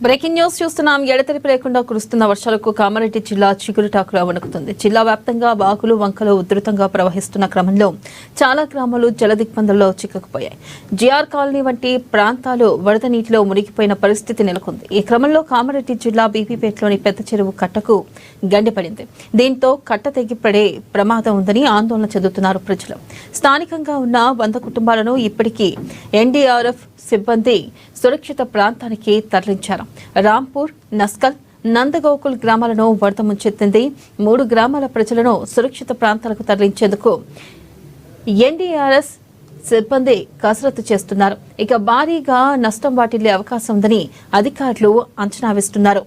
Breaking news చూస్తున్నాం. ఎడతెరిపి లేకుండా కురుస్తున్న వర్షాలకు కామారెడ్డి జిల్లా చిగురుటాకులా వణుకుతుంది. జిల్లా వ్యాప్తంగా వాగులు వంకలు ఉధృతంగా ప్రవహిస్తున్న క్రమంలో చాలా గ్రామాలు జలదిగ్బంధంలో చిక్కుకుపోయాయి. జిఆర్ కాలనీ వంటి ప్రాంతాలు వరద నీటిలో మునిగిపోయిన పరిస్థితి నెలకొంది. ఈ క్రమంలో కామారెడ్డి జిల్లా బీపీపేటలోని పెద్ద చెరువు కట్టకు గండిపడింది. దీంతో కట్ట తెగిపడే ప్రమాదం ఉందని ఆందోళన చెందుతున్నారు ప్రజలు. స్థానికంగా ఉన్న 100 కుటుంబాలను ఇప్పటికీ ఎన్డీఆర్ఎఫ్ సిబ్బంది సురక్షిత ప్రాంతానికి తరలించారు. రాంపూర్, నస్కల్, నందగోకుల్ గ్రామాలను వరద ముంచెత్తింది. 3 గ్రామాల ప్రజలను సురక్షిత ప్రాంతాలకు తరలించేందుకు ఎన్డీఆర్ఎఫ్ సిబ్బంది కసరత్తు చేస్తున్నారు. ఇక భారీగా నష్టం వాటిల్లే అవకాశం ఉందని అధికారులు అంచనా వేస్తున్నారు.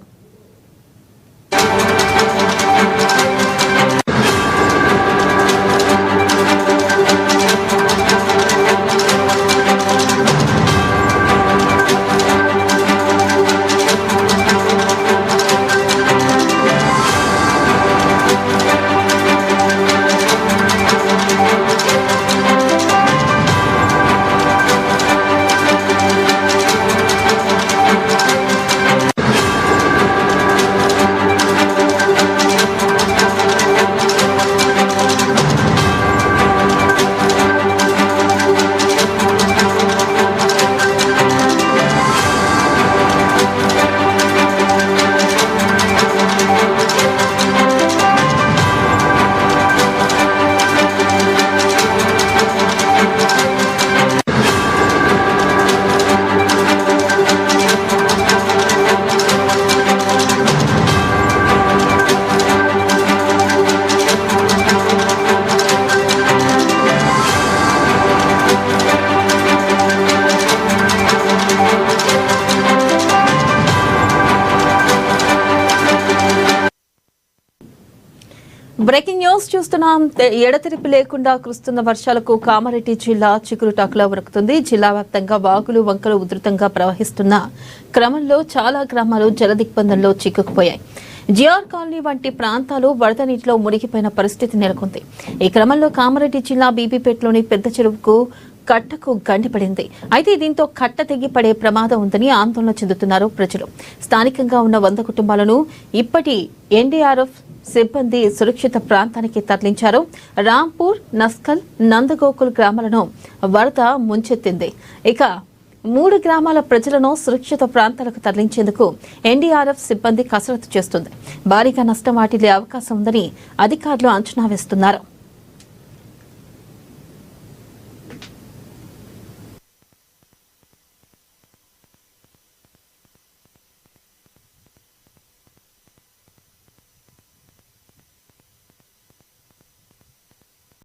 బ్రేకింగ్ న్యూస్ చూస్తున్నాం. ఎడతెరిపి లేకుండా కురుస్తున్న వర్షాలకు కామారెడ్డి జిల్లా చిగురుటాకులా వణుకుతుంది. జిల్లా వ్యాప్తంగా వాగులు వంకలు ఉధృతంగా ప్రవహిస్తున్న క్రమంలో చాలా గ్రామాలు జలదిగ్బంధంలో చిక్కుకుపోయాయి. జిఆర్ కాలనీ వంటి ప్రాంతాలు వరద నీటిలో మునిగిపోయిన పరిస్థితి నెలకొంది. ఈ క్రమంలో కామారెడ్డి జిల్లా బీబీపేటలోని పెద్ద చెరువుకు కట్టకు గండిపడింది. అయితే దీంతో కట్ట తెగి పడే ప్రమాదం ఉందని ఆందోళన చెందుతున్నారు ప్రజలు. స్థానికంగా ఉన్న 100 కుటుంబాలను ఇప్పటి ఎన్డీఆర్ఎఫ్ సిబ్బంది సురక్షిత ప్రాంతానికి తరలించారు. రాంపూర్, నస్కల్, నందగోకుల్ గ్రామాలను వరద ముంచెత్తింది. ఇక 3 గ్రామాల ప్రజలను సురక్షిత ప్రాంతాలకు తరలించేందుకు ఎన్డీఆర్ఎఫ్ సిబ్బంది కసరత్తు చేస్తుంది. భారీగా నష్టం వాటిల్లే అవకాశం ఉందని అధికారులు అంచనా వేస్తున్నారు.